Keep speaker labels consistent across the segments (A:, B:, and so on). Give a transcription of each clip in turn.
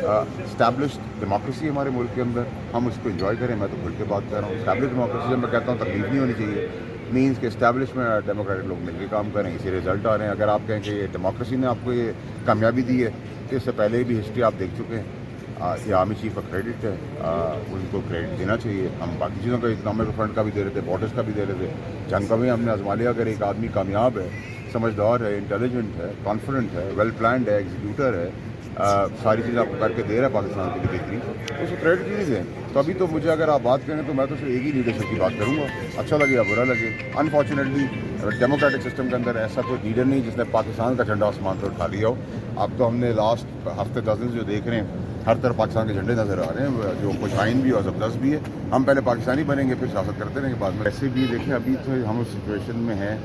A: Establish democracy ہمارے ملک کے اندر، ہم اس کو انجوائے کریں. میں تو کھل کے بات کر رہا ہوں. اسٹیبلش ڈیموکریسی جب میں کہتا ہوں تکلیف نہیں ہونی چاہیے، مینس کہ اسٹیبلش میں ڈیموکریٹک لوگ مل کے کام کریں، اسی رزلٹ آ رہے ہیں. اگر آپ کہیں کہ یہ ڈیموکریسی نے آپ کو یہ کامیابی دی ہے تو اس سے پہلے بھی ہسٹری آپ دیکھ چکے ہیں. یہ آرمی چیف کا کریڈٹ ہے، ان کو کریڈٹ دینا چاہیے. ہم باقی چیزوں کا اکنامک فرنٹ کا بھی دے رہے تھے، بارڈرس کا بھی دے رہے تھے. جنگ کا بھی ہم نے آزما لیا. اگر ایک آدمی کامیاب ہے، سمجھدار ہے، انٹیلیجنٹ ہے، کانفیڈنٹ ہے، ویل پلانڈ ہے، ایگزیکیوٹر ہے، ساری چیزیں آپ کو کر کے دے رہا ہے پاکستان کے لیے بہتری، تو اس کو کریڈٹ کیوں نہیں دیں؟ تو ابھی تو مجھے اگر آپ بات کریں تو میں تو صرف ایک ہی لیڈرشپ کی بات کروں گا، اچھا لگے یا برا لگے. انفارچونیٹلی ڈیموکریٹک سسٹم کے اندر ایسا کوئی لیڈر نہیں جس نے پاکستان کا جھنڈا آسمان پر اٹھا لیا ہو. اب تو ہم نے لاسٹ ہفتے 10 دن سے جو دیکھ رہے ہیں، ہر طرف پاکستان کے جھنڈے نظر آ رہے ہیں، جو خوشائن بھی اور زبردست بھی ہے. ہم پہلے پاکستانی بنیں گے، پھر سیاست کرتے رہیں گے بعد میں. ایسے بھی دیکھیں ابھی تو ہم اس سچویشن میں ہیں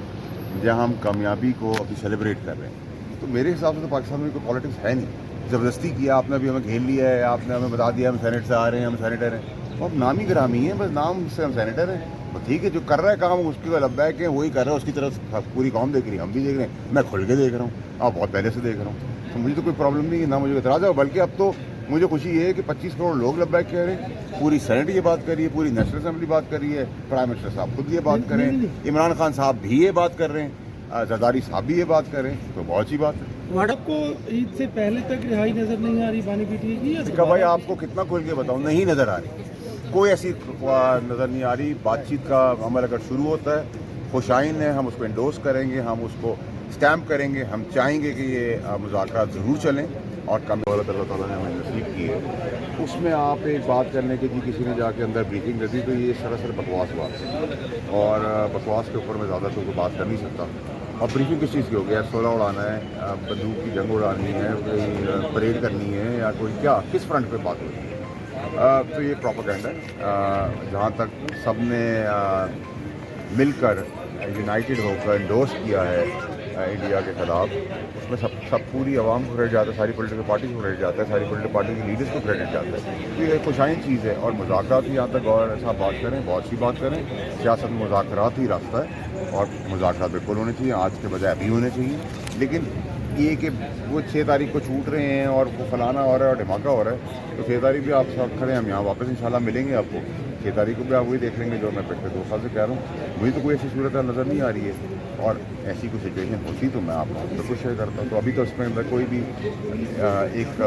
A: جہاں ہم کامیابی کو ابھی سیلیبریٹ کر رہے ہیں. تو میرے حساب سے تو پاکستان میں کوئی پالیٹکس ہے نہیں. زبردستی کیا آپ نے، ابھی ہمیں گھیر لیا ہے، آپ نے ہمیں بتا دیا ہم سینٹ سے آ رہے ہیں، ہم سینیٹر ہیں. اب نامی گرامی ہیں، بس نام سے ہم سینیٹر ہیں. ٹھیک ہے، جو کر رہا ہے کام اس کی لبیک ہے، وہی کر رہا ہے، اس کی طرف پوری قوم دیکھ رہی ہے، ہم بھی دیکھ رہے ہیں. میں کھل کے دیکھ رہا ہوں، آپ بہت پہلے سے دیکھ رہا ہوں. تو مجھے تو کوئی پرابلم نہیں ہے، نہ مجھے اعتراض ہے. بلکہ اب تو مجھے خوشی یہ ہے کہ 25 کروڑ لوگ لبیک کہہ رہے ہیں، پوری سینٹ یہ بات کر رہی ہے، پوری نیشنل اسمبلی بات کر رہی ہے، پرائم منسٹر صاحب خود یہ بات کر رہے ہیں، عمران خان صاحب بھی یہ بات کر رہے ہیں، زرداری صاحب بھی یہ بات کر رہے ہیں. تو بہت اچھی بات ہے.
B: آپ کو عید سے پہلے تک رہائی نظر نہیں آ رہی پانی پیٹی کی؟
A: دیکھا بھائی، آپ کو کتنا کھل کے بتاؤں، نہیں نظر آ رہی. کوئی ایسی نظر نہیں آ رہی. بات چیت کا عمل اگر شروع ہوتا ہے، خوشائن ہے، ہم اس کو انڈورس کریں گے، ہم اس کو اسٹیمپ کریں گے. ہم چاہیں گے کہ یہ مذاکرات ضرور چلیں اور اللہ تعالیٰ نے ہمیں نصیب کی ہے. اس میں آپ ایک بات کرنے کے جی کسی نے جا کے اندر بریفنگ کر دی، تو یہ سراسر بکواس بات ہے. اور بکواس کے اوپر میں زیادہ تو کوئی بات کر نہیں سکتا. اور بریفنگ کس چیز کی ہو گیا؟ سولہ اڑانا ہے، بندوق کی جنگ اڑانی ہے، کوئی پریڈ کرنی ہے، یا کوئی کیا کس فرنٹ پہ بات ہو رہی ہے؟ تو یہ پروپیگنڈا ہے. جہاں تک سب نے مل کر یونائٹڈ ہو کر انڈورس کیا ہے انڈیا کے خلاف، اس میں سب پوری عوام کو کریڈٹ جاتا ہے، ساری پولیٹیکل پارٹیز کو کریڈٹ جاتا ہے، ساری پولیٹیکل پارٹی کے لیڈرز کو کریڈٹ جاتا ہے. تو یہ خوشائن چیز ہے. اور مذاکرات ہی، یہاں تک اور ایسا بات کریں، بہت سی بات کریں. سیاست میں مذاکرات ہی راستہ ہے، اور مذاکرات بالکل ہونے چاہیے، آج کے بجائے ابھی ہونے چاہیے. لیکن یہ کہ وہ 6 تاریخ کو چھوٹ رہے ہیں اور وہ فلانا ہو رہا ہے اور دھماکہ ہو رہا ہے، تو 6 تاریخ بھی آپ ساتھ کھڑے ہیں، ہم یہاں واپس انشاءاللہ ملیں گے آپ کو. 6 تاریخ کو بھی آپ وہی دیکھ لیں گے جو میں پچھلے 2 سال سے کہہ رہا ہوں. مجھے تو کوئی ایسی صورت نظر نہیں آ رہی ہے، اور ایسی کوئی سچویشن ہوتی تو میں آپ کو بالکل شیئر کرتا ہوں. تو ابھی تو اس میں اندر کوئی بھی ایک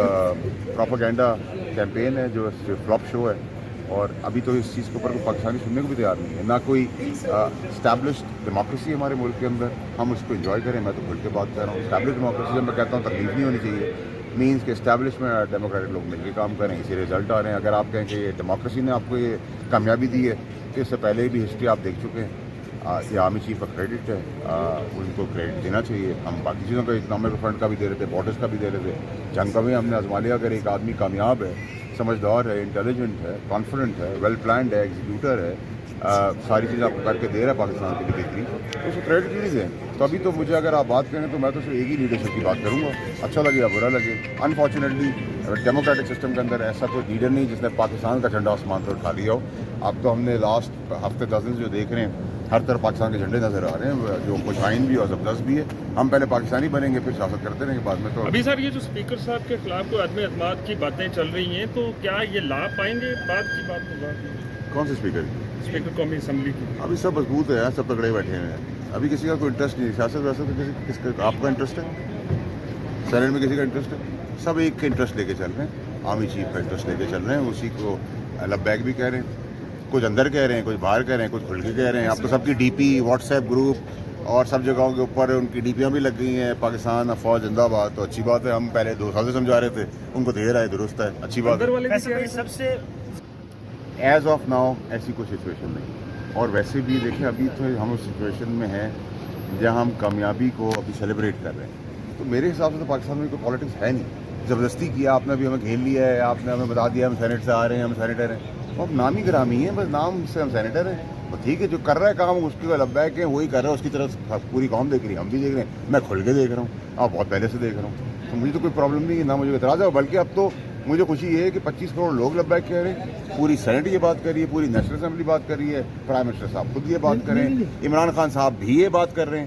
A: پروپیگنڈا کیمپین ہے جو فلاپ شو ہے. اور ابھی تو اس چیز کے اوپر کوئی پاکستانی سننے کو بھی تیار نہیں ہے، نہ کوئی اسٹیبلش ڈیموکریسی ہمارے ملک کے اندر، ہم اس کو انجوائے کریں. میں تو کھل کے بات کر رہا ہوں. اسٹیبلش ڈیموکریسی جب میں کہتا ہوں تکلیف نہیں ہونی چاہیے، مینس کہ اسٹیبلش میں ڈیموکریٹک لوگ مل کے کام کریں، اسی رزلٹ آ رہے ہیں. اگر آپ کہیں کہ یہ ڈیموکریسی نے آپ کو یہ کامیابی دی ہے تو اس سے پہلے بھی ہسٹری آپ دیکھ چکے ہیں. یہ آرمی چیف کا کریڈٹ ہے، ان کو کریڈٹ دینا چاہیے. ہم باقی چیزوں کا اکنامک فرنٹ کا بھی دے رہے تھے، بارڈرس کا بھی دے رہے تھے. جنگ کا بھی ہم نے آزما لیا. اگر ایک آدمی کامیاب ہے، سمجھدار ہے، انٹیلیجنٹ ہے، کانفیڈنٹ ہے، ویل پلانڈ ہے، ایگزیکیوٹر ہے، ساری چیزیں آپ کو کر کے دے رہا ہے پاکستان کے لیے بہتری، تو اس کو کریڈٹ کیوں نہیں دیں؟ تو ابھی تو مجھے اگر آپ بات کریں تو میں تو صرف ایک ہی لیڈرشپ کی بات کروں گا، اچھا لگے یا برا لگے. انفارچونیٹلی ڈیموکریٹک سسٹم کے اندر ایسا کوئی لیڈر نہیں جس نے پاکستان کا جھنڈا آسمان پر اٹھا لیا ہو. اب تو ہم نے لاسٹ ہفتے 10 دن سے جو دیکھ رہے ہیں، ہر طرف پاکستان کے جھنڈے نظر آ رہے ہیں، جو خوشائن بھی اور زبردست بھی ہے. ہم پہلے پاکستانی بنیں گے، پھر سیاست کرتے رہیں گے بعد میں. تو
C: ابھی سر، یہ جو اسپیکر صاحب کے خلاف کوئی عدم اعتماد کی باتیں چل رہی ہیں، تو کیا یہ لا پائیں گے؟ بات کی بات ہوگا.
A: کون سے اسپیکر؟
C: اسپیکر قومی اسمبلی کی.
A: ابھی سب مضبوط ہے، سب تگڑے بیٹھے ہیں. ابھی کسی کا کوئی انٹرسٹ نہیں ہے سیاست ویسے. کس کا آپ کا انٹرسٹ ہے؟ سینٹ میں کسی کا انٹرسٹ ہے؟ سب ایک کا انٹرسٹ لے کے چل رہے ہیں، آرمی چیف کا انٹرسٹ لے کے چل رہے ہیں. اسی کو لبیک بھی کہہ رہے ہیں، کچھ اندر کہہ رہے ہیں، کچھ باہر کہہ رہے ہیں، کچھ کھل کے کہہ رہے ہیں. اب تو سب کی D P, what's app group اور سب جگہوں کے اوپر ان کی ڈی پیاں بھی لگ گئی ہیں، پاکستان فوج زندہ باد. تو اچھی بات ہے. ہم پہلے 2 سال سے سمجھا رہے تھے، ان کو دے رہا ہے، درست ہے، اچھی بات ہے.
B: سب سے
A: ایز آف ناؤ ایسی کوئی سچویشن نہیں. اور ویسے بھی دیکھیں ابھی تو ہم اس سچویشن میں ہیں جہاں ہم کامیابی کو ابھی سیلیبریٹ کر رہے ہیں. تو میرے حساب سے تو پاکستان میں کوئی پالیٹکس ہے نہیں. زبردستی کیا آپ نے، ابھی ہمیں گھیر لیا ہے، آپ نے ہمیں بتا دیا ہم سینٹ سے آ رہے ہیں، ہم سینیٹر ہیں. وہ ہم نامی گرامی ہیں، بس نام سے ہم سینیٹر ہیں. ٹھیک ہے، جو کر رہا ہے کام اس کے لبیک ہے، وہی کر رہا ہے، اس کی طرف پوری قوم دیکھ رہی ہے، ہم بھی دیکھ رہے ہیں. میں کھل کے دیکھ رہا ہوں، آپ بہت پہلے سے دیکھ رہا ہوں. تو مجھے تو کوئی پرابلم نہیں ہے، نہ مجھے اعتراض ہے. بلکہ اب تو مجھے خوشی یہ ہے کہ 25 کروڑ لوگ لبیک کہہ رہے ہیں، پوری سینٹ یہ بات کر رہی ہے، پوری نیشنل اسمبلی بات کر رہی ہے، پرائم منسٹر صاحب خود یہ بات کر رہے ہیں، عمران خان صاحب بھی یہ بات کر رہے ہیں،